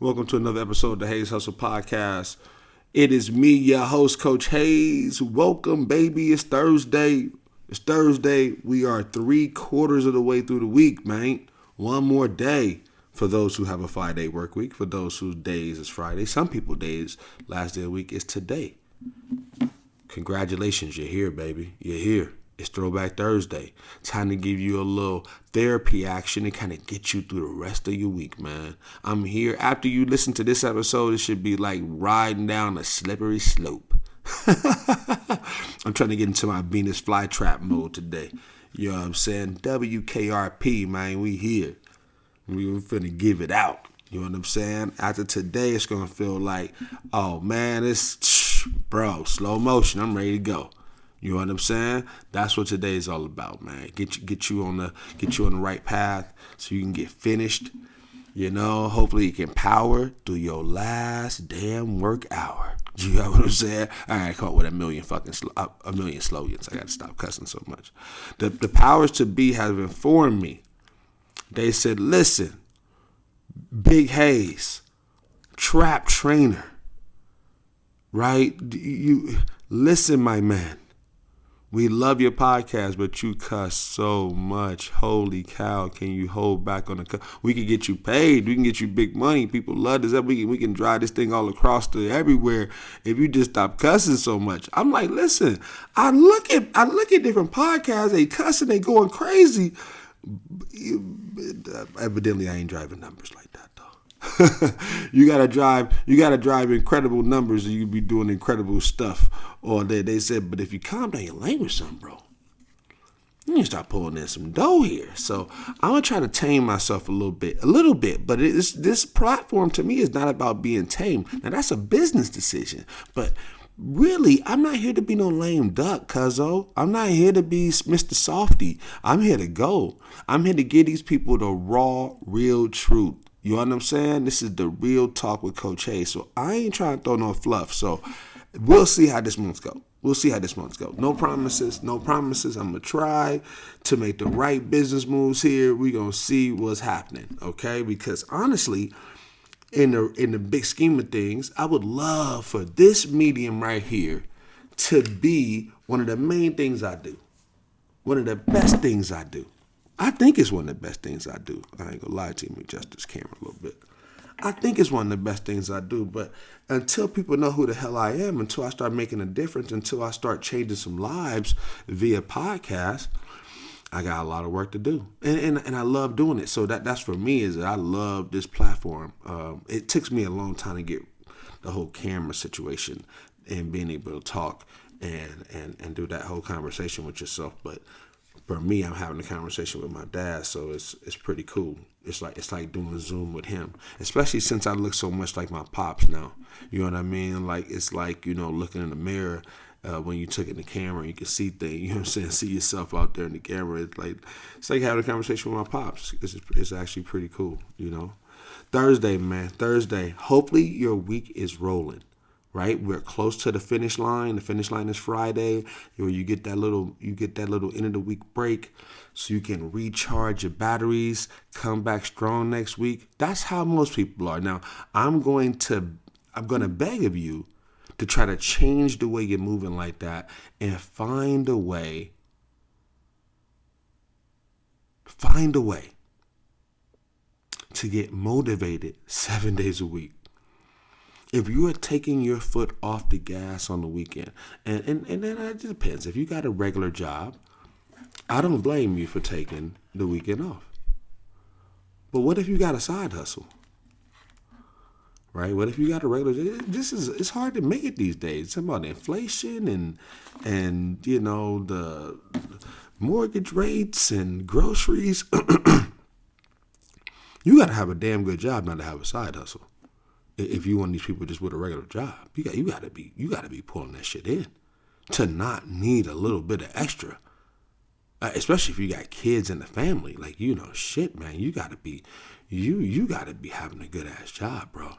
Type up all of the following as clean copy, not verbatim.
Welcome to another episode of the Hayes Hustle Podcast. It is me, your host, Coach Hayes. Welcome, baby. It's Thursday. We are 3/4 of the way through the week, man. One more day for those who have a 5-day work week. For those whose days is Friday. Some people days, last day of the week is today. Congratulations, you're here, baby. You're here. It's Throwback Thursday. Time to give you a little therapy action and kind of get you through the rest of your week, man. I'm here. After you listen to this episode, it should be like riding down a slippery slope. I'm trying to get into my Venus flytrap mode today. You know what I'm saying? WKRP, man. We here. We finna give it out. You know what I'm saying? After today, it's going to feel like, oh, man, it's, bro, slow motion. I'm ready to go. You know what I'm saying? That's what today is all about, man. Get you on the right path so you can get finished. You know, hopefully you can power through your last damn work hour. You know what I'm saying? I got caught with a million slogans. I got to stop cussing so much. The powers to be have informed me. They said, listen, Big Hayes, trap trainer, right? You listen, my man. We love your podcast, but you cuss so much. Holy cow, can you hold back on the cuss? We can get you paid. We can get you big money. People love this. We can drive this thing all across to everywhere if you just stop cussing so much. I'm like, listen, I look at different podcasts. They cussing, they going crazy. Evidently, I ain't driving numbers like that, though. You gotta drive incredible numbers, and you be doing incredible stuff all day. They said, but if you calm down your language some, bro, you need to start pulling in some dough here. So I'm gonna try to tame myself a little bit. But this platform to me is not about being tamed. Now that's a business decision, but really, I'm not here to be no lame duck, cuzzo. I'm not here to be Mr. Softy. I'm here to go. I'm here to give these people the raw, real truth. You know what I'm saying? This is the real talk with Coach Hayes. So I ain't trying to throw no fluff. So we'll see how this month go. No promises. I'm going to try to make the right business moves here. We're going to see what's happening, okay? Because honestly, in the big scheme of things, I would love for this medium right here to be one of the main things I do. One of the best things I do. I think it's one of the best things I do. I ain't gonna lie to you, adjust this camera a little bit. I think it's one of the best things I do, but until people know who the hell I am, until I start making a difference, until I start changing some lives via podcast, I got a lot of work to do, and I love doing it. So that's for me is that I love this platform. It takes me a long time to get the whole camera situation and being able to talk and do that whole conversation with yourself. But for me, I'm having a conversation with my dad, so it's pretty cool. It's like doing Zoom with him, especially since I look so much like my pops now. You know what I mean? Like it's like, you know, looking in the mirror. When you took in the camera, you can see things, you know what I'm saying? See yourself out there in the camera. It's like having a conversation with my pops. It's actually pretty cool, you know? Thursday, man. Hopefully your week is rolling, right? We're close to the finish line. The finish line is Friday. You get that little end of the week break so you can recharge your batteries, come back strong next week. That's how most people are. Now, I'm going to beg of you to try to change the way you're moving like that and find a way to get motivated 7 days a week. If you are taking your foot off the gas on the weekend, and then it depends. If you got a regular job, I don't blame you for taking the weekend off. But what if you got a side hustle? Right? What if you got a regular? It's hard to make it these days. It's about inflation and you know the mortgage rates and groceries. You got to have a damn good job not to have a side hustle. If you want these people just with a regular job, you got to be pulling that shit in to not need a little bit of extra. Especially if you got kids in the family, like, you know, shit, man, you got to be having a good ass job, bro.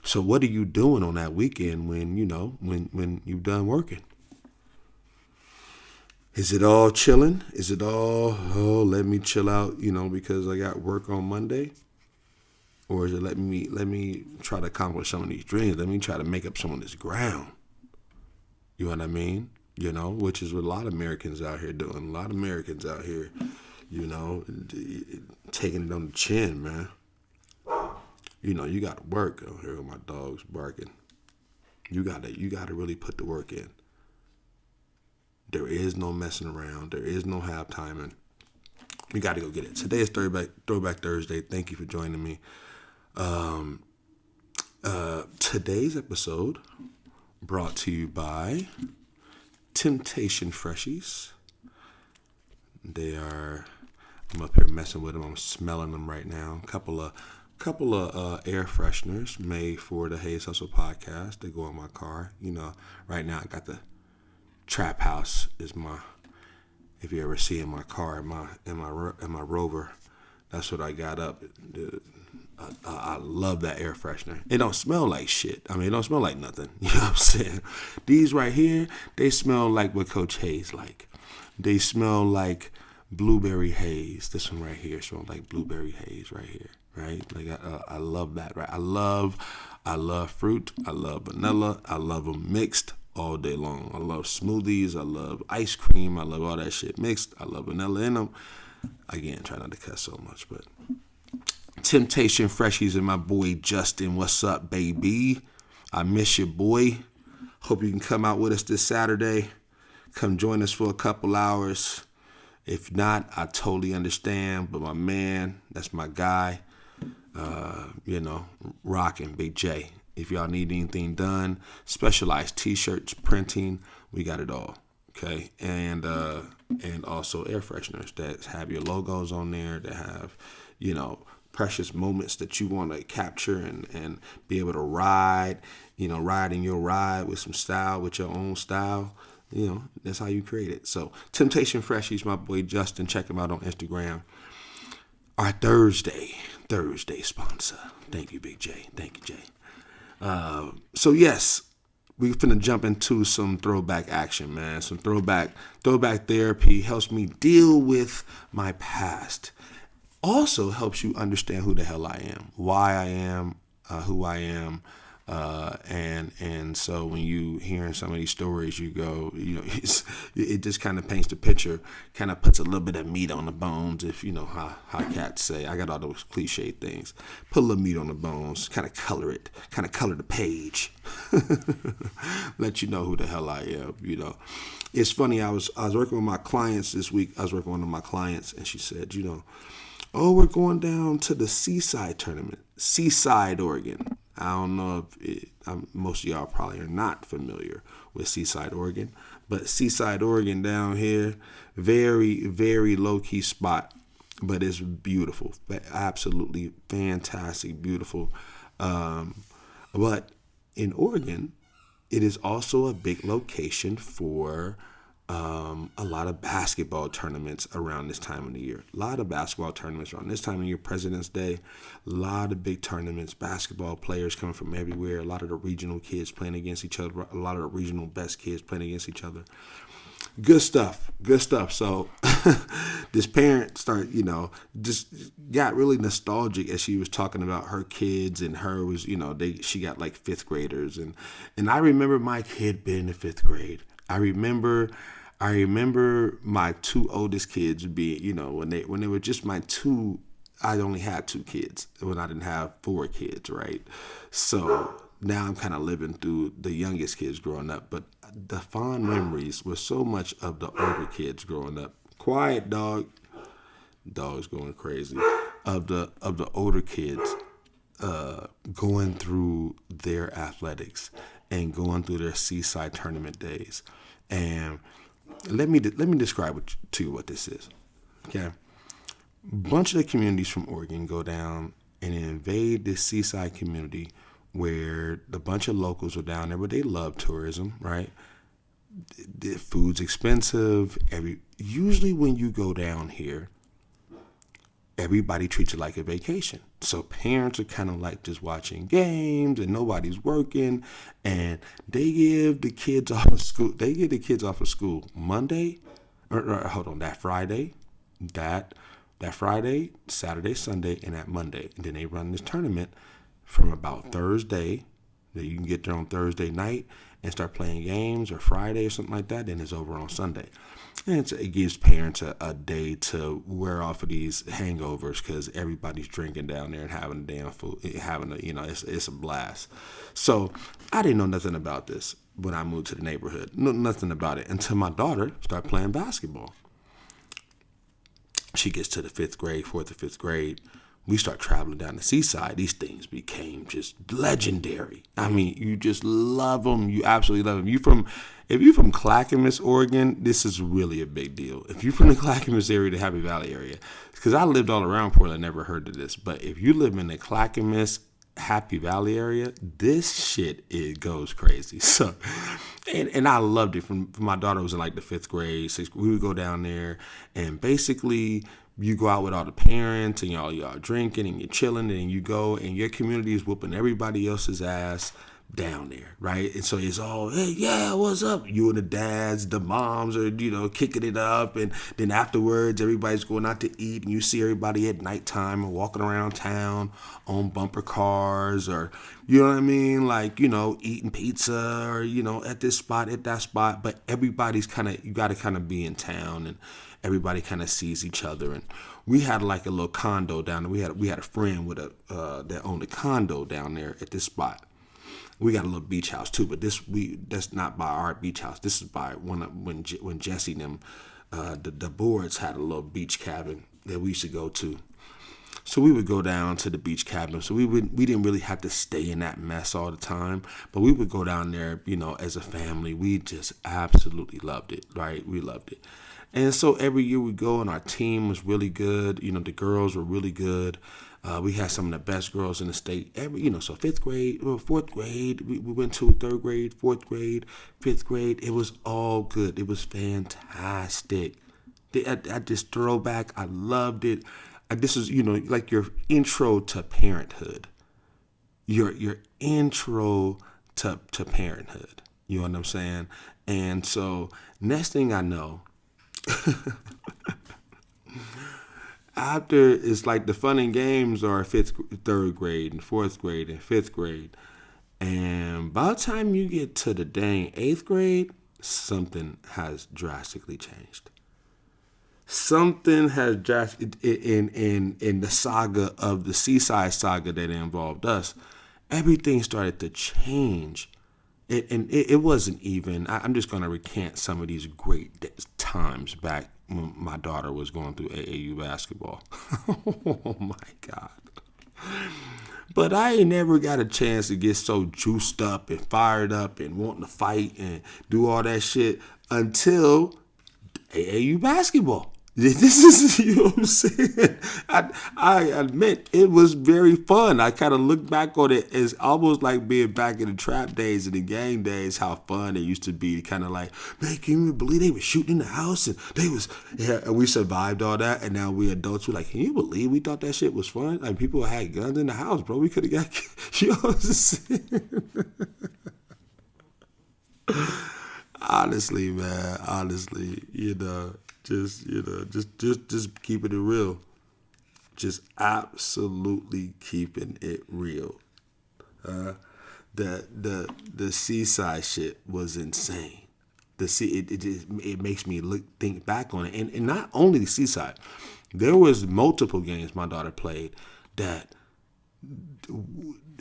So what are you doing on that weekend when you've done working? Is it all chilling? Is it all, let me chill out, because I got work on Monday? Or is it let me try to accomplish some of these dreams? Let me try to make up some of this ground. You know what I mean? Which is what a lot of Americans out here doing. A lot of Americans out here, taking it on the chin, man. You got to work. I hear my dogs barking. You got to really put the work in. There is no messing around. There is no half timing. You got to go get it. Today is Throwback Thursday. Thank you for joining me. Today's episode brought to you by Temptation Freshies. I'm up here messing with them. I'm smelling them right now. Couple of air fresheners made for the Hayes Hustle podcast. They go in my car. Right now I got the Trap House is my. If you ever see in my car, in my Rover, that's what I got up. I love that air freshener. It don't smell like shit. It don't smell like nothing. You know what I'm saying? These right here, they smell like what Coach Hayes like. They smell like blueberry haze. This one right here smells like blueberry haze right here. Right? Like I love that. Right? I love fruit. I love vanilla. I love them mixed all day long. I love smoothies. I love ice cream. I love all that shit mixed. I love vanilla in them. Again, try not to cuss so much, but Temptation Freshies and my boy Justin. What's up, baby? I miss you, boy. Hope you can come out with us this Saturday. Come join us for a couple hours. If not, I totally understand. But my man, that's my guy. Rocking Big J. If y'all need anything done, specialized t-shirts, printing, we got it all. Okay. And also air fresheners that have your logos on there, that have, precious moments that you want to capture and be able to ride in your ride with some style, with your own style. That's how you create it. So Temptation Freshies, my boy Justin, check him out on Instagram. Our Thursday sponsor. Thank you, Big J. Thank you, Jay. So yes, we're finna jump into some throwback action, man. Some throwback therapy helps me deal with my past. Also helps you understand who the hell I am, why I am, who I am. And so when you hearing some of these stories, you go, it just kind of paints the picture, kind of puts a little bit of meat on the bones. If you know how cats say, I got all those cliche things. Put a little meat on the bones, kind of color it, kind of color the page, let you know who the hell I am. It's funny. I was working with my clients this week. I was working with one of my clients, and she said, oh, we're going down to the Seaside tournament, Seaside, Oregon. I don't know if most of y'all probably are not familiar with Seaside, Oregon, but Seaside, Oregon down here, very, very low-key spot, but it's beautiful, absolutely fantastic, beautiful. But in Oregon, it is also a big location for a lot of basketball tournaments around this time of the year. A lot of basketball tournaments around this time of the year, President's Day. A lot of big tournaments, basketball players coming from everywhere. A lot of the regional kids playing against each other. A lot of the regional best kids playing against each other. Good stuff. So this parent just got really nostalgic as she was talking about her kids, and her was, she got like fifth graders. And I remember my kid being in fifth grade. I remember my two oldest kids being, when they were just my two. I only had two kids when I didn't have four kids, right? So now I'm kind of living through the youngest kids growing up, but the fond memories were so much of the older kids growing up. Quiet, dog. Dog's going crazy. Of the older kids going through their athletics and going through their Seaside tournament days. And let me describe to you what this is. Okay, a bunch of the communities from Oregon go down and invade this Seaside community where a bunch of locals are down there, but they love tourism, right? The food's expensive. Usually when you go down here, everybody treats it like a vacation. So parents are kind of like just watching games and nobody's working, and they give the kids off of school. They give the kids off of school Monday, that Friday, that That Friday, Saturday, Sunday, and that Monday. And then they run this tournament from about Thursday. That you can get there on Thursday night and start playing games, or Friday or something like that. Then it's over on Sunday. And it gives parents a day to wear off of these hangovers, because everybody's drinking down there and having a damn food, it's a blast. So I didn't know nothing about this when I moved to the neighborhood. No, nothing about it until my daughter started playing basketball. She gets to the 5th grade, 4th or 5th grade. We start traveling down the Seaside. These things became just legendary. I mean, you just love them. You absolutely love them. If you're from Clackamas, Oregon, this is really a big deal. If you're from the Clackamas area, the Happy Valley area, because I lived all around Portland, never heard of this. But if you live in the Clackamas, Happy Valley area, this shit, it goes crazy. So, and I loved it. From my daughter was in like the 5th grade, 6th grade. We would go down there, and basically you go out with all the parents, and y'all drinking and you're chilling, and you go, and your community is whooping everybody else's ass down there, right? And so it's all, hey, yeah, what's up? You and the dads, the moms are, kicking it up. And then afterwards, everybody's going out to eat, and you see everybody at nighttime and walking around town on bumper cars, or, you know what I mean? Like, eating pizza, or, at this spot, at that spot. But everybody's you got to kind of be in town, and everybody kind of sees each other. And we had like a little condo down there. We had a friend with that owned a condo down there at this spot. We got a little beach house too, but that's not by our beach house. This is by when Jesse and them, the boards had a little beach cabin that we used to go to. So we would go down to the beach cabin. So we didn't really have to stay in that mess all the time, but we would go down there, as a family. We just absolutely loved it, right? We loved it. And so every year we go, and our team was really good. The girls were really good. We had some of the best girls in the state. So 5th grade, 4th grade, we went to 3rd grade, 4th grade, 5th grade. It was all good. It was fantastic. At this throwback, I loved it. This is, like your intro to parenthood. Your intro to parenthood. You know what I'm saying? And so next thing I know, after it's like the fun and games are 3rd grade and 4th grade and 5th grade. And by the time you get to the dang 8th grade, something has drastically changed. Something has in the saga of the Seaside saga that involved us. Everything started to change. It wasn't even, I'm just going to recant some of these great times back when my daughter was going through AAU basketball. Oh my God. But I ain't never got a chance to get so juiced up and fired up and wanting to fight and do all that shit until AAU basketball. This is, what I'm saying? I admit it was very fun. I kind of look back on it as almost like being back in the trap days and the gang days, how fun it used to be. Kind of like, man, can you believe they were shooting in the house? And and we survived all that. And now we adults, we're like, can you believe we thought that shit was fun? Like, people had guns in the house, bro. We could have got, you know what I'm saying? Honestly, man, just keeping it real. Just absolutely keeping it real. The Seaside shit was insane. It makes me think back on it, and not only the Seaside. There was multiple games my daughter played that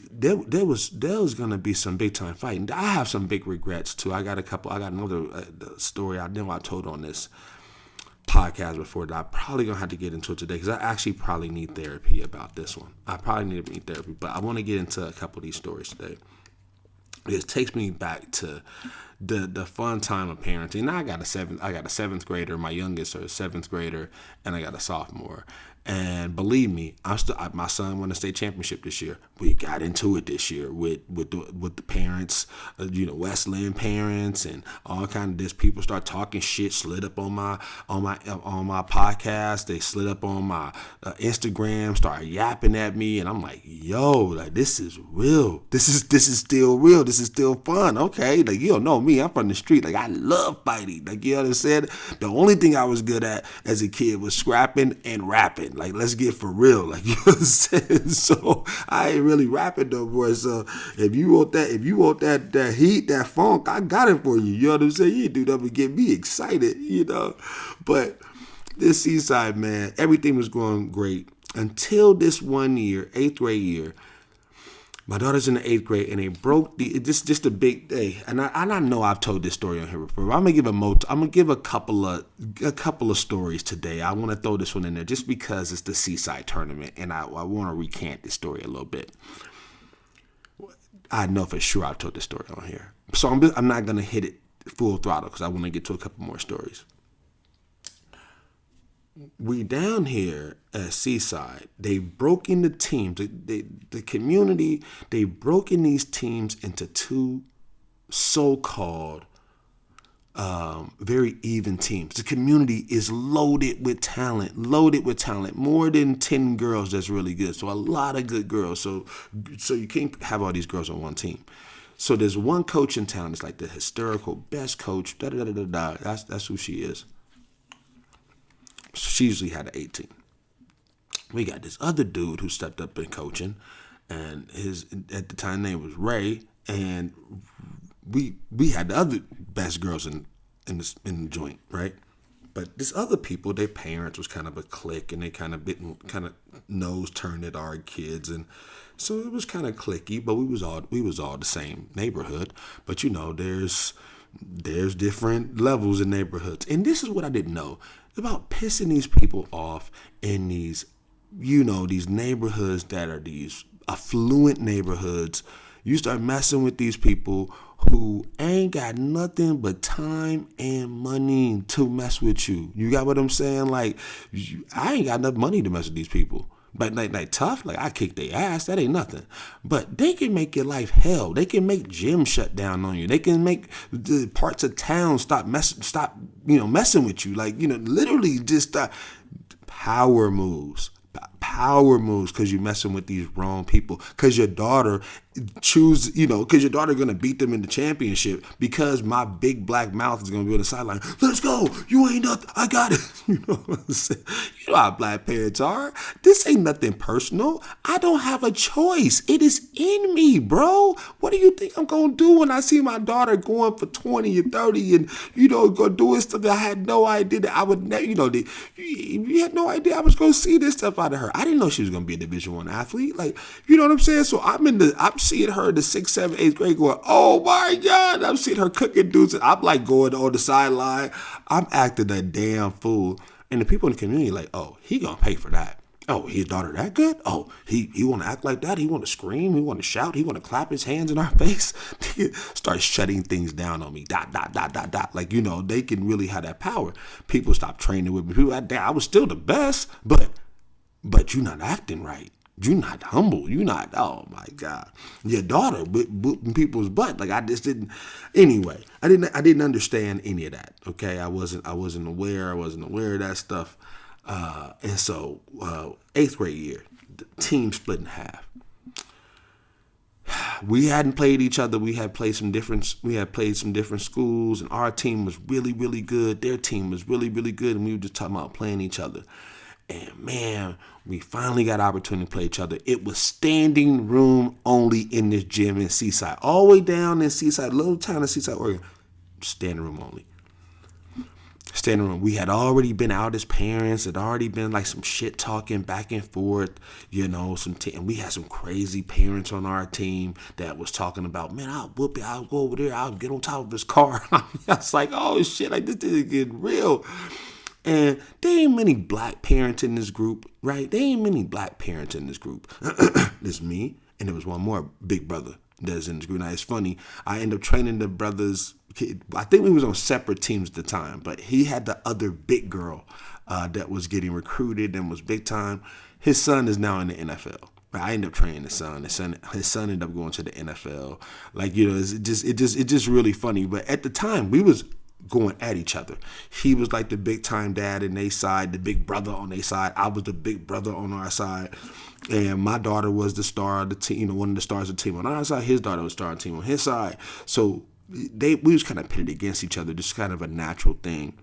there was gonna be some big time fighting. I have some big regrets too. I got another story I told on this podcast before that I'm probably gonna have to get into it today, because I actually probably need therapy about this one. I probably need therapy, but I want to get into a couple of these stories today. It takes me back to the fun time of parenting. Now I got a seventh grader, my youngest, or a 7th grader, and I got a sophomore. And believe me, my son won a state championship this year. We got into it this year with the parents, Westland parents and all kind of this. People start talking shit, slid up on my podcast. They slid up on my Instagram, started yapping at me, and I'm like, yo, like this is real. This is still real. This is still fun. Okay, like you don't know me. I'm from the street. Like I love fighting. Like you know what I'm saying. The only thing I was good at as a kid was scrapping and rapping. Like, let's get for real. Like, you know what I'm saying? So I ain't really rapping no more. So if you want that heat, that funk, I got it for you. You know what I'm saying? You do that to get me excited, But this Seaside, man, everything was going great until this one year, 8th grade year. My daughter's in the 8th grade, and they broke just a big day. And I know I've told this story on here before. But I'm gonna give a couple of stories today. I want to throw this one in there just because it's the Seaside tournament, and I want to recant this story a little bit. I know for sure I've told this story on here, so I'm not gonna hit it full throttle because I want to get to a couple more stories. We down here at Seaside, they broke into teams. The community, they broke in these teams into two so-called very even teams. The community is loaded with talent, more than 10 girls that's really good. So a lot of good girls. So you can't have all these girls on one team. So there's one coach in town that's like the historical best coach, That's who she is. So she usually had an 18. We got this other dude who stepped up in coaching, and his at the time name was Ray, and we had the other best girls in the joint, right? But this other people, their parents was kind of a clique, and they kind of nose turned at our kids, and so it was kind of cliquey. But we was all the same neighborhood. But there's different levels in neighborhoods, and this is what I didn't know about pissing these people off in these neighborhoods that are these affluent neighborhoods. You start messing with these people who ain't got nothing but time and money to mess with you. You got what I'm saying? Like, I ain't got enough money to mess with these people. But like tough, like I kick their ass, that ain't nothing. But they can make your life hell. They can make gyms shut down on you. They can make the parts of town stop messing with you. Like, literally just power moves because you're messing with these wrong people. Because your daughter because your daughter going to beat them in the championship because my big black mouth is going to be on the sideline. Let's go. You ain't nothing. I got it. You know what I'm saying? You know how black parents are. This ain't nothing personal. I don't have a choice. It is in me, bro. What do you think I'm going to do when I see my daughter going for 20 and 30 and, go doing stuff that I had no idea that I would, you had no idea I was going to see this stuff out of her. I didn't know she was going to be a Division I athlete. Like, you know what I'm saying? So I'm seeing her in the 6th, 7th, 8th grade going, oh my God. I'm seeing her cooking dudes. And I'm like going on the sideline. I'm acting a damn fool. And the people in the community like, oh, he going to pay for that. Oh, his daughter that good? Oh, he want to act like that? He want to scream? He want to shout? He want to clap his hands in our face? Start shutting things down on me. ... Like, they can really have that power. People stop training with me. People, I was still the best, but you're not acting right. You're not humble. You're not, oh my God. Your daughter whooping people's butt. Like I just didn't. Anyway, I didn't understand any of that. Okay. I wasn't aware. I wasn't aware of that stuff. And so 8th grade year, the team split in half. We hadn't played each other. We had played some different schools, and our team was really, really good. Their team was really, really good. And we were just talking about playing each other. And man, we finally got opportunity to play each other. It was standing room only in this gym in Seaside. All the way down in Seaside, little town in Seaside, Oregon. Standing room only. Standing room. We had already been out as parents. It had already been like some shit talking back and forth, and we had some crazy parents on our team that was talking about, man, I'll whoop it. I'll go over there. I'll get on top of his car. I was like, oh shit, like this is getting real. And there ain't many black parents in this group, right? There ain't many black parents in this group. There's me, and there was one more big brother. that's in the group. Now it's funny. I ended up training the brothers. I think we was on separate teams at the time, but he had the other big girl that was getting recruited and was big time. His son is now in the NFL. I ended up training his son. His son ended up going to the NFL. Like, you know, it's just really funny. But at the time, we was going at each other. He was like the big time dad on their side, the big brother on their side. I was the big brother on our side. And my daughter was the star of the team, you know, one of the stars of the team on our side. His daughter was the star of the team on his side. So we was kind of pitted against each other, just kind of a natural thing.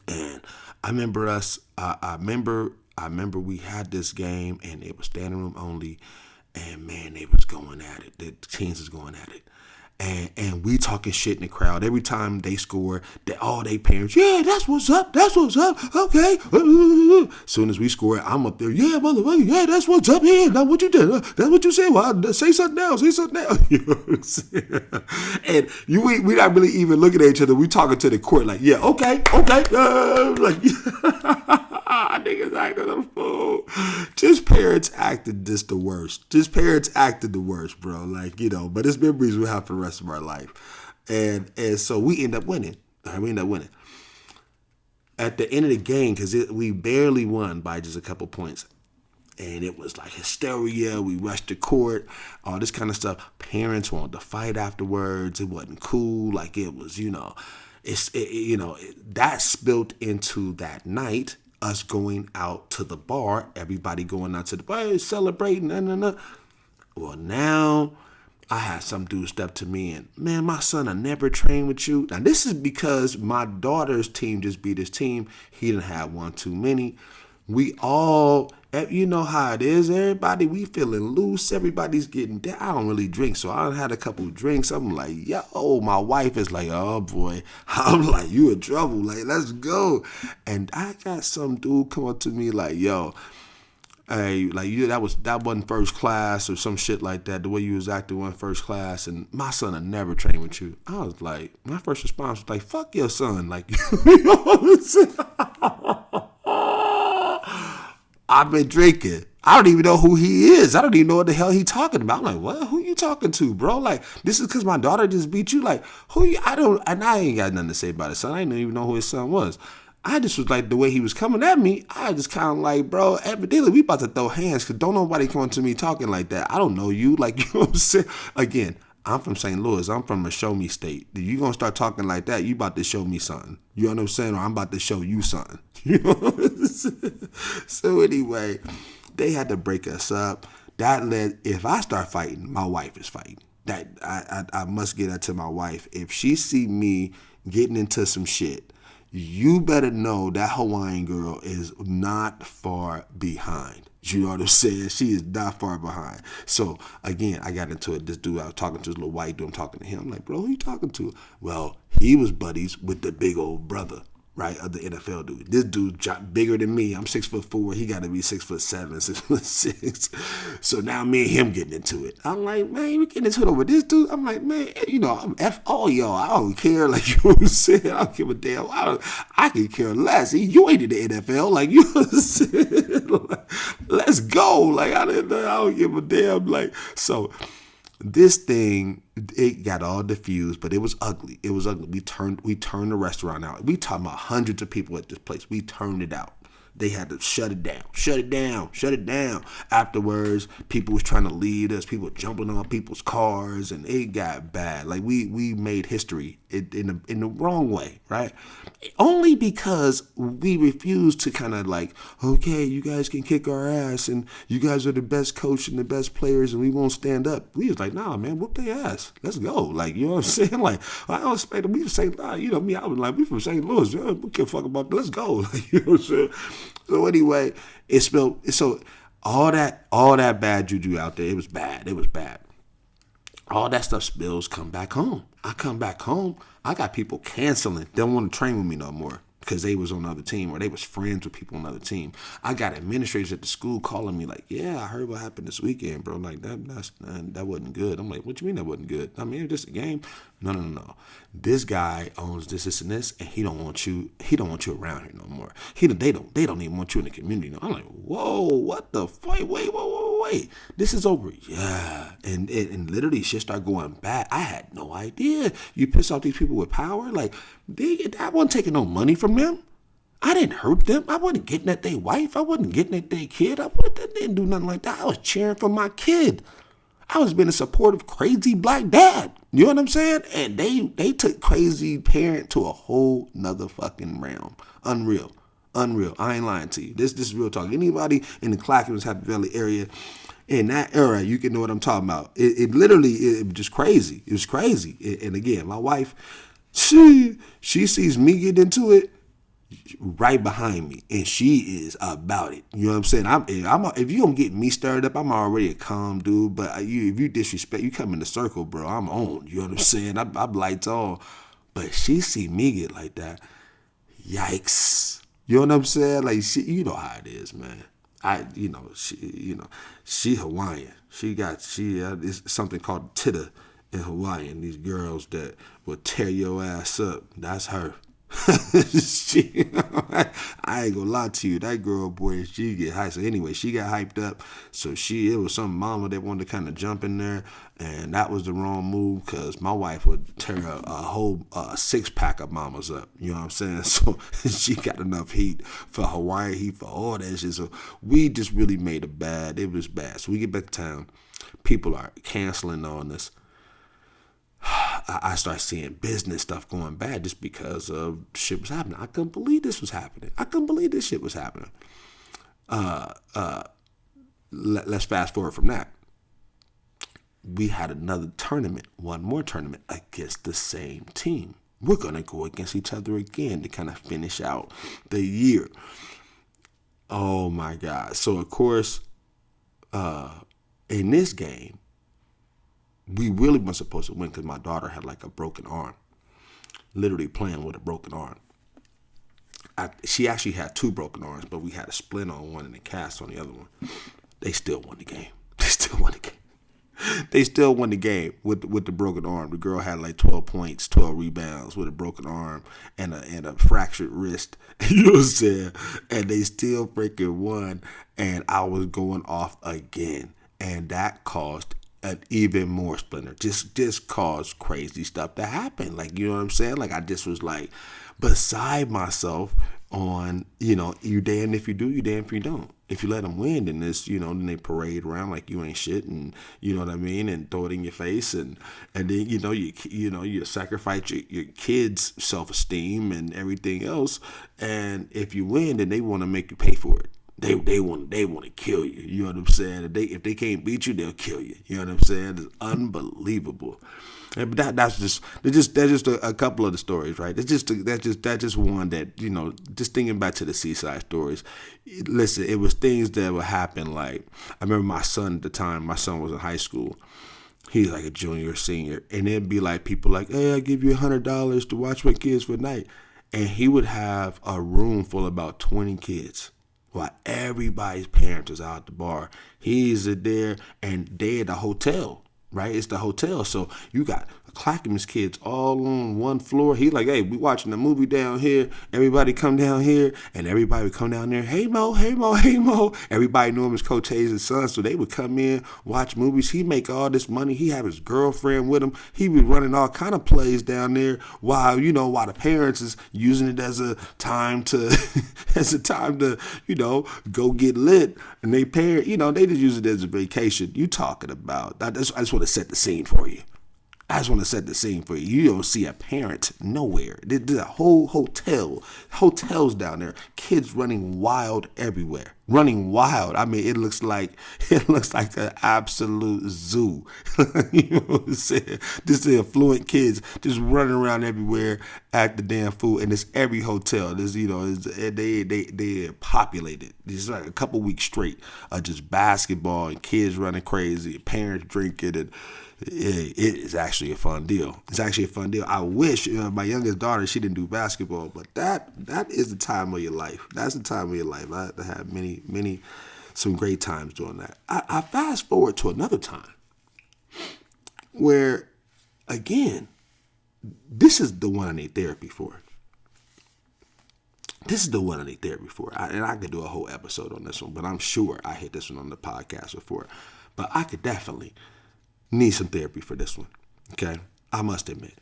And I remember I remember we had this game and it was standing room only, and man, they was going at it. The teams was going at it. And we talking shit in the crowd. Every time they score, all they parents, yeah, that's what's up, okay. As soon as we score, I'm up there, yeah, motherfucker, yeah, that's what's up here. Now what you did, that's what you said. Well, say something now. You know what I'm saying? And we not really even looking at each other. We talking to the court like, yeah, okay, like, niggas acting a fool. Just parents acted just the worst. Parents acted the worst, bro. Like, you know, but it's memories we have for the rest of our life. And so we end up winning. All right, we end up winning. At the end of the game, because we barely won by just a couple points. And it was like hysteria. We rushed the court, all this kind of stuff. Parents wanted to fight afterwards. It wasn't cool. Like, it was, you know, that spilled into that night. Us going out to the bar, everybody going out to the bar, celebrating, Well, now I had some dude step to me and, man, my son, I never trained with you. Now, this is because my daughter's team just beat his team. He didn't have one too many. We all, you know how it is, everybody, we feeling loose. Everybody's getting down. I don't really drink, so I had a couple of drinks. I'm like, yo, my wife is like, oh, boy. I'm like, you in trouble. Like, let's go. And I got some dude come up to me like, yo, hey, like, that wasn't first class or some shit like that. The way you was acting wasn't first class, and my son will never train with you. I was like, my first response was like, fuck your son. Like, you know what I'm saying? I've been drinking. I don't even know who he is. I don't even know what the hell he talking about. I'm like, what? Who you talking to, bro? Like, this is because my daughter just beat you? Like, who you? And I ain't got nothing to say about his son. I didn't even know who his son was. I just was like, the way he was coming at me, I just kind of like, bro, evidently we about to throw hands because don't nobody come to me talking like that. I don't know you. Like, you know what I'm saying? Again, I'm from St. Louis. I'm from a show me state. If you going to start talking like that, you about to show me something. You know what I'm saying? Or I'm about to show you something. You know what I'm saying? So anyway, they had to break us up. That led, if I start fighting, my wife is fighting. That I must get that to my wife. If she see me getting into some shit, you better know that Hawaiian girl is not far behind. You know what I'm saying? She is not far behind. So, again, I got into it. This dude, I was talking to, this little white dude, I'm talking to him. I'm like, bro, who you talking to? Well, he was buddies with the big old brother, right, of the NFL dude. This dude bigger than me. I'm 6'4". He got to be 6'7", 6'6". So now me and him getting into it. I'm like, man, we getting into it over this dude. I'm like, man, you know, I'm F all y'all. I don't care. Like, you know what I'm saying? I don't give a damn. I can care less. You ain't in the NFL. Like, you know what I'm saying? Like, let's go. Like, I don't give a damn. Like, so this thing, it got all diffused, but it was ugly. It was ugly. We turned the restaurant out. We talking about hundreds of people at this place. We turned it out. They had to shut it down. Afterwards, people was trying to lead us. People jumping on people's cars, and it got bad. Like, we made history in the wrong way, right? Only because we refused to kind of like, okay, you guys can kick our ass, and you guys are the best coach and the best players, and we won't stand up. We was like, nah, man, whoop their ass. Let's go. Like, you know what I'm saying? Like, I don't expect them. We from St. Louis, you know me. I was like, we from St. Louis. We can't fuck about that. Let's go. Like, you know what I'm saying? So anyway, it spilled. So all that bad juju out there, it was bad. All that stuff spills. Come back home. I come back home. I got people canceling. They don't want to train with me no more because they was on the other team or they was friends with people on the other team. I got administrators at the school calling me like, yeah, I heard what happened this weekend, bro. Like, that wasn't good. I'm like, what you mean that wasn't good? I mean, it was just a game. No. This guy owns this and this, and he don't want you around here no more. They don't even want you in the community. No. I'm like, whoa, what the fuck? Wait, whoa. wait. This is over. Yeah. And literally shit started going bad. I had no idea. You piss off these people with power. Like, I wasn't taking no money from them. I didn't hurt them. I wasn't getting at their wife. I wasn't getting at their kid. Didn't do nothing like that. I was cheering for my kid. I was being a supportive, crazy black dad. You know what I'm saying? And they took crazy parent to a whole nother fucking realm. Unreal. I ain't lying to you. This is real talk. Anybody in the Clackamas, Happy Valley area in that era, you can know what I'm talking about. It literally, it was just crazy. It was crazy. And again, my wife, she sees me get into it right behind me, and she is about it. You know what I'm saying? If you don't get me stirred up, I'm already a calm dude. But if you disrespect, you come in the circle, bro. I'm on. You know what I'm saying? I'm lights on. But she see me get like that. Yikes! You know what I'm saying? Like, you know how it is, man. She Hawaiian. It's something called titter in Hawaiian. These girls that will tear your ass up. That's her. I ain't gonna lie to you, that girl, boy, she get hyped. So anyway, she got hyped up. So it was some mama that wanted to kind of jump in there, and that was the wrong move, because my wife would tear a whole 6-pack of mamas up. You know what I'm saying? So she got enough heat for Hawaii, heat for all that shit. So we just really made it bad. It was bad. So we get back to town. People are canceling on us. I started seeing business stuff going bad just because of shit was happening. I couldn't believe this was happening. I couldn't believe this shit was happening. Let's fast forward from that. We had one more tournament against the same team. We're going to go against each other again to kind of finish out the year. Oh my God. So of course, in this game, we really weren't supposed to win because my daughter had like a broken arm. Literally playing with a broken arm. She actually had 2 broken arms, but we had a splint on one and a cast on the other one. They still won the game. They still won the game with the broken arm. The girl had like 12 points, 12 rebounds with a broken arm and a fractured wrist. You know what I'm saying? And they still freaking won. And I was going off again. And that caused an even more splinter. Just caused crazy stuff to happen. Like, you know what I'm saying? Like, I just was like beside myself on, you damned if you do, you damned if you don't. If you let them win, then then they parade around like you ain't shit, and you know what I mean, and throw it in your face, and then you sacrifice your kids' self-esteem and everything else, and if you win, then they want to make you pay for it. They want to kill you. You know what I'm saying? If they can't beat you, they'll kill you. You know what I'm saying? It's unbelievable. But that's just a couple of the stories, right? That's just one that, just thinking back to the Seaside stories. Listen, it was things that would happen. Like, I remember my son at the time. My son was in high school. He's like a junior or senior, and it'd be like people like, hey, I give you $100 to watch my kids for a night, and he would have a room full of about 20 kids. While everybody's parents is out at the bar, he's there, and they at the hotel, right? It's the hotel, so you got Clackamas kids all on one floor. He like, hey, we watching a movie down here. Everybody come down here, and everybody would come down there. Hey Mo, hey Mo, hey Mo. Everybody knew him as Coach Hayes' son, so they would come in, watch movies. He make all this money. He have his girlfriend with him. He was running all kind of plays down there while the parents is using it as a time to, go get lit. And they they just use it as a vacation. You talking about? I just want to set the scene for you. You don't see a parent nowhere. There's a whole hotels down there. Kids running wild everywhere. I mean, it looks like an absolute zoo. You know what I'm saying? Just the affluent kids just running around everywhere, act the damn fool, and it's every hotel. There's they populated. It's like a couple weeks straight of just basketball and kids running crazy, parents drinking, and it is actually a fun deal. I wish my youngest daughter, she didn't do basketball, but that is the time of your life. That's the time of your life. I had some great times doing that. I fast forward to another time where, again, this is the one I need therapy for. This is the one I need therapy for. And I could do a whole episode on this one, but I'm sure I hit this one on the podcast before. But I could definitely need some therapy for this one. Okay? I must admit.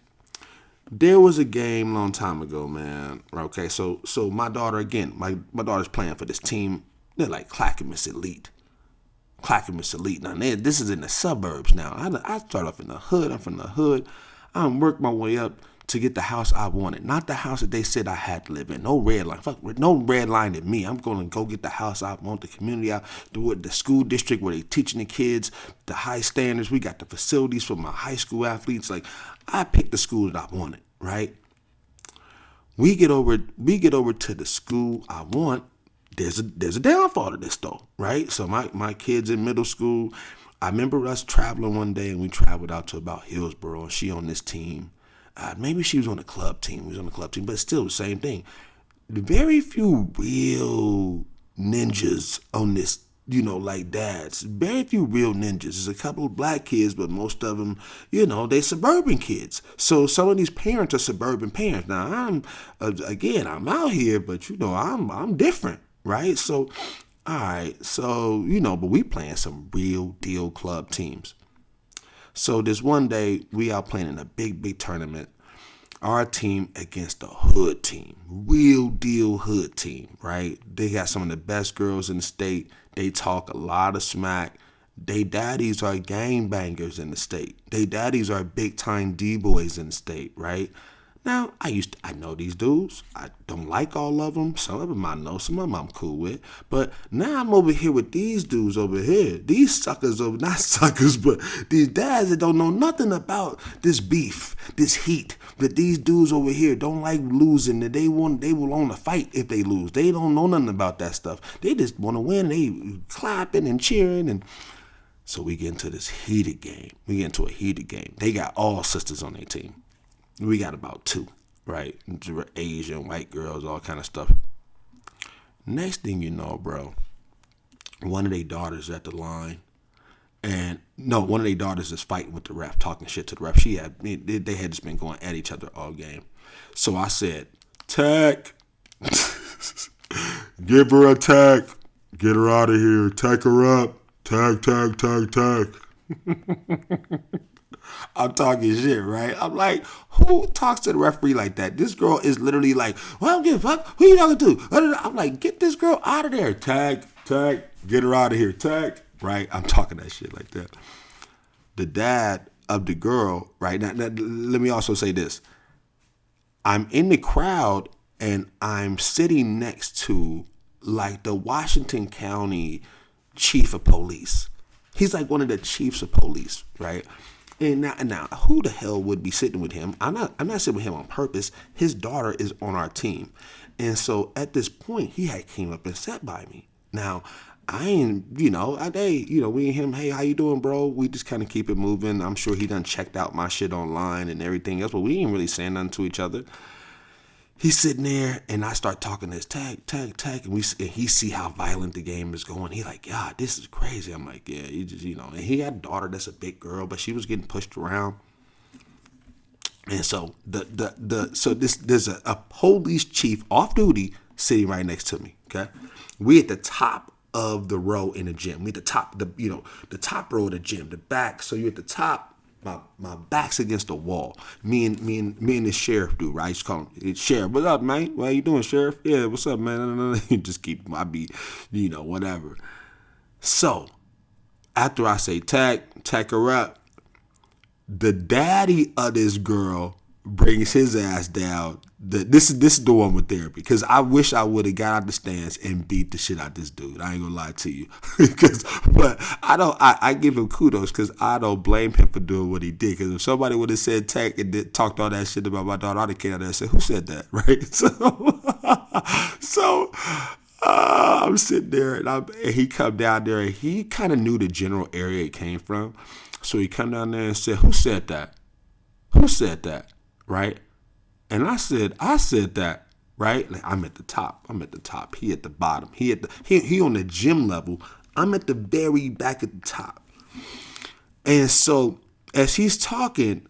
There was a game a long time ago, man. Okay, so my daughter, again, my daughter's playing for this team. They're like Clackamas Elite. Clackamas Elite. Now, this is in the suburbs now. I started off in the hood. I'm from the hood. I worked my way up to get the house I wanted. Not the house that they said I had to live in. No red line. Fuck, no red line at me. I'm going to go get the house I want, the community I do it, the school district where they teaching the kids, the high standards. We got the facilities for my high school athletes. Like, I picked the school that I wanted, right? We get over to the school I want. There's a downfall to this though, right? So my kids in middle school, I remember us traveling one day and we traveled out to about Hillsborough and she on this team. Maybe she was on the club team. We was on the club team, but still the same thing. Very few real ninjas on this, like dads. Very few real ninjas. There's a couple of black kids, but most of them, they suburban kids. So some of these parents are suburban parents. Now I'm out here, but I'm different, right? So, all right. So, but we playing some real deal club teams. So this one day, we out playing in a big tournament. Our team against the hood team. Real deal hood team, right? They got some of the best girls in the state. They talk a lot of smack. They daddies are gangbangers in the state. They daddies are big-time D-boys in the state, right? Now, I know these dudes. I don't like all of them. Some of them I know. Some of them I'm cool with. But now I'm over here with these dudes over here. These suckers over, not suckers, but these dads that don't know nothing about this beef, this heat. That these dudes over here don't like losing. That they will only fight if they lose. They don't know nothing about that stuff. They just want to win. They clapping and cheering. And so we get into this heated game. They got all sisters on their team. We got about 2, right? Asian, white girls, all kind of stuff. Next thing you know, bro, one of their daughters at the line. And no, one of their daughters is fighting with the ref, talking shit to the ref. They had just been going at each other all game. So I said, tech. Give her a tech. Get her out of here. Tech her up. Tech. I'm talking shit, right? I'm like, who talks to the referee like that? This girl is literally like, well, I don't give a fuck. Who you talking to? I'm like, get this girl out of there. Tag, get her out of here. Tag, right? I'm talking that shit like that. The dad of the girl, right? Now, let me also say this. I'm in the crowd and I'm sitting next to like the Washington County chief of police. He's like one of the chiefs of police, right? And now, who the hell would be sitting with him? I'm not sitting with him on purpose. His daughter is on our team. And so at this point, he had came up and sat by me. Now, I ain't, we and him, hey, how you doing, bro? We just kind of keep it moving. I'm sure he done checked out my shit online and everything else, but we ain't really saying nothing to each other. He's sitting there, and I start talking this tag, and he see how violent the game is going. He like, yeah, this is crazy. I'm like, yeah, you just, and he had a daughter that's a big girl, but she was getting pushed around. And so there's a police chief off duty sitting right next to me. Okay, we at the top of the row in the gym. We at the top, the top row of the gym, the back. So you're at the top. My back's against the wall. Me and the sheriff dude, right? I used to call him Sheriff. What's up, man? What you doing, Sheriff? Yeah, what's up, man? Just keep my beat, whatever. So after I say tag her up, the daddy of this girl brings his ass down. This is the one with therapy, because I wish I would have got out the stands and beat the shit out this dude. I ain't gonna lie to you, but I give him kudos because I don't blame him for doing what he did. Because if somebody would have said tech and talked all that shit about my daughter, I'd have came out there and said, who said that, right? So I'm sitting there and he come down there and he kind of knew the general area it came from, so he come down there and said, who said that? Who said that? Right? And I said that, right? Like, I'm at the top. He at the bottom. He on the gym level. I'm at the very back at the top. And so as he's talking,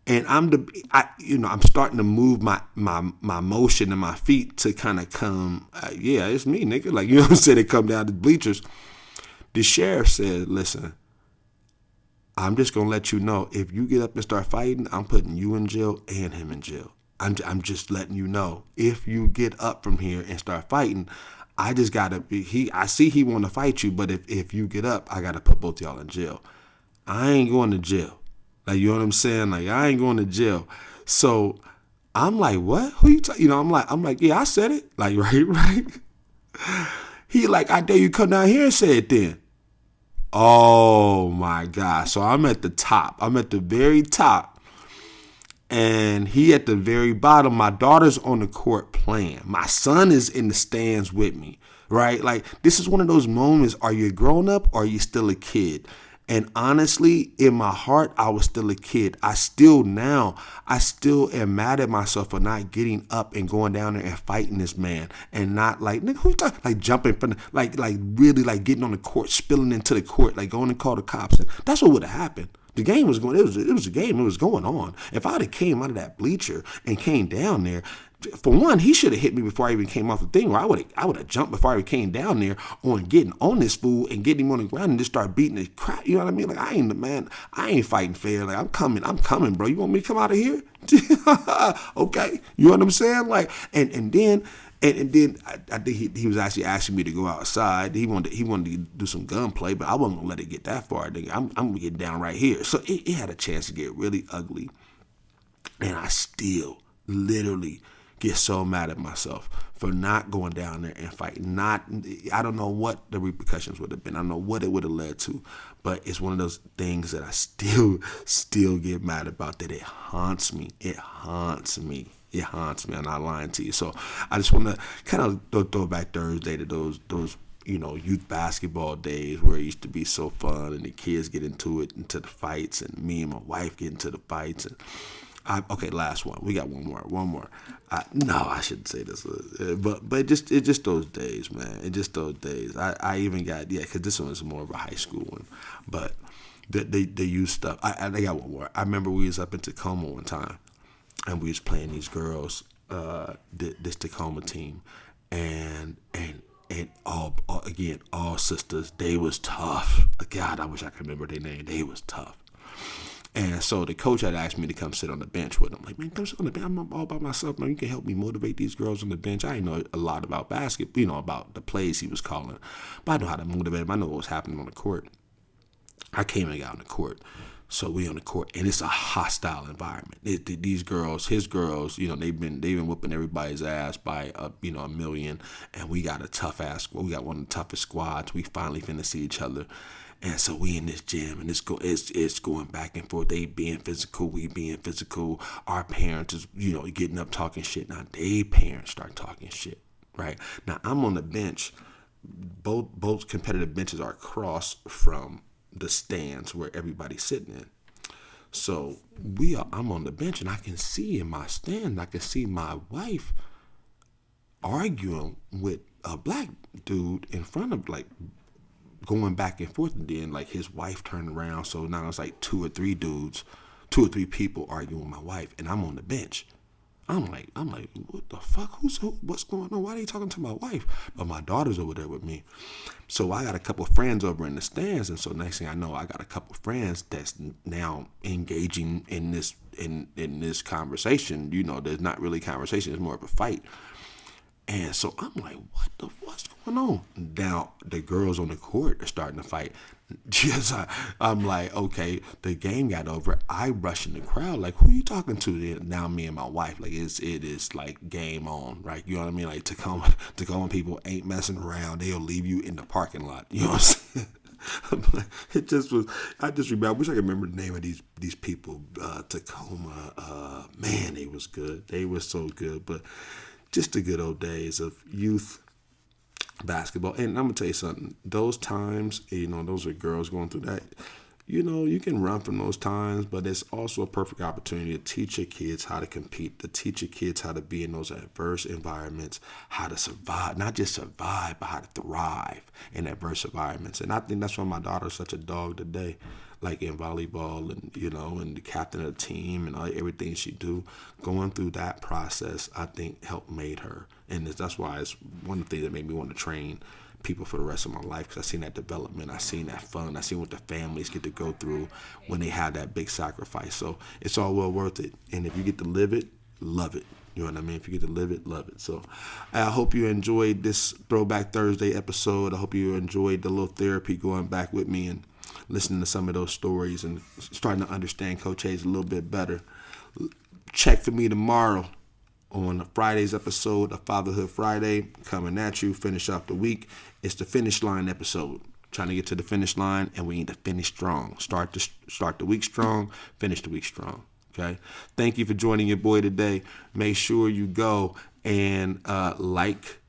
And I'm starting to move my motion and my feet to kind of come. Yeah, it's me, nigga. Like, you know what I'm saying? They come down the bleachers. The sheriff said, "Listen, I'm just gonna let you know, if you get up and start fighting, I'm putting you in jail and him in jail. I'm just letting you know, if you get up from here and start fighting, I just gotta I see he want to fight you, but if you get up, I gotta put both y'all in jail. I ain't going to jail. Like, you know what I'm saying? Like, I ain't going to jail." So I'm like, "What? Who you talking?" I'm like, "Yeah, I said it." Like, right. He like, "I dare you come down here and say it then." Oh my God. So I'm at the top. I'm at the very top. And he at the very bottom. My daughter's on the court playing. My son is in the stands with me. Right? Like, this is one of those moments. Are you a grown up or are you still a kid? And honestly, in my heart, I was still a kid. I still am mad at myself for not getting up and going down there and fighting this man, and not like, nigga, who you talking? Like, jumping from like really like getting on the court, spilling into the court, like going and call the cops. And that's what would have happened. The game was going. It was a game. It was going on. If I'd have came out of that bleacher and came down there, for one, he should have hit me before I even came off the thing, or I would have jumped before I even came down there on getting on this fool and getting him on the ground and just start beating the crap. You know what I mean? Like, I ain't the man. I ain't fighting fair. Like, I'm coming, bro. You want me to come out of here? Okay. You know what I'm saying? Like, and then I think he was actually asking me to go outside. He wanted to do some gunplay, but I wasn't gonna let it get that far. I'm gonna get down right here. So it had a chance to get really ugly, and I still literally get so mad at myself for not going down there and fighting. I don't know what the repercussions would have been. I don't know what it would have led to, but it's one of those things that I still get mad about, that it haunts me. It haunts me. It haunts me. I'm not lying to you. So I just want to kind of throw back Thursday to those youth basketball days where it used to be so fun, and the kids get into the fights, and me and my wife get into the fights. And okay, last one. We got one more. No, I shouldn't say this, but it's just those days, man. It's just those days. I even got, because this one is more of a high school one, but the youth stuff. I got one more. I remember we was up in Tacoma one time, and we was playing these girls, this Tacoma team, and all sisters. They was tough. God, I wish I could remember their name. They was tough. And so the coach had asked me to come sit on the bench with him. Like, man, come sit on the bench. I'm all by myself, man. You can help me motivate these girls on the bench. I didn't know a lot about basketball, about the plays he was calling, but I know how to motivate them. I know what was happening on the court. I came and got on the court. So we on the court, and it's a hostile environment. These girls, his girls, they've been whooping everybody's ass by a million, and we got a tough ass. We got one of the toughest squads. We finally finna see each other, and so we in this gym, and it's going back and forth. They being physical, we being physical. Our parents is getting up talking shit. Now they parents start talking shit. Right now, I'm on the bench. Both competitive benches are across from the stands where everybody's sitting in. So I'm on the bench, and I can see in my stand, I can see my wife arguing with a black dude in front of, like, going back and forth, and then like his wife turned around. So now it's like two or three people arguing with my wife, and I'm on the bench. I'm like, what the fuck? What's going on? Why are they talking to my wife? But my daughter's over there with me. So I got a couple of friends over in the stands, and so next thing I know, I got a couple of friends that's now engaging in this conversation. There's not really conversation; it's more of a fight. And so I'm like, what's going on? Now the girls on the court are starting to fight. I'm like, okay, the game got over. I rush in the crowd, like, who you talking to? Now me and my wife, like, it is like game on, right? You know what I mean? Like, Tacoma people ain't messing around. They'll leave you in the parking lot. You know what I'm saying? It just was. I wish I could remember the name of these people. Tacoma. Man, they was good. They were so good. But just the good old days of youth basketball. And I'm gonna tell you something. Those times, those are girls going through that. You can run from those times, but it's also a perfect opportunity to teach your kids how to compete, to teach your kids how to be in those adverse environments, how to survive, not just survive, but how to thrive in adverse environments. And I think that's why my daughter's such a dog today. like in volleyball, and and the captain of the team and everything she do. Going through that process, I think helped made her, and that's why it's one of the things that made me want to train people for the rest of my life, because I seen that development, I seen that fun, I seen what the families get to go through when they have that big sacrifice. So it's all well worth it, and if you get to live it, love it. You know what I mean? If you get to live it, love it. So I hope you enjoyed this Throwback Thursday episode. I hope you enjoyed the little therapy going back with me and listening to some of those stories and starting to understand Coach Hayes a little bit better. Check for me tomorrow on Friday's episode of Fatherhood Friday, coming at you, finish off the week. It's the finish line episode. Trying to get to the finish line, and we need to finish strong. Start the week strong, finish the week strong. Okay. Thank you for joining your boy today. Make sure you go and like,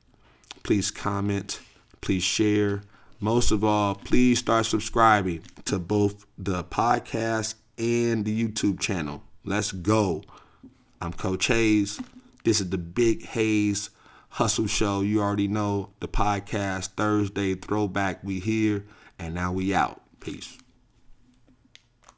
please comment, please share. Most of all, please start subscribing to both the podcast and the YouTube channel. Let's go. I'm Coach Hayes. This is the Big Hayes Hustle Show. You already know the podcast, Thursday Throwback. We here, and now we out. Peace.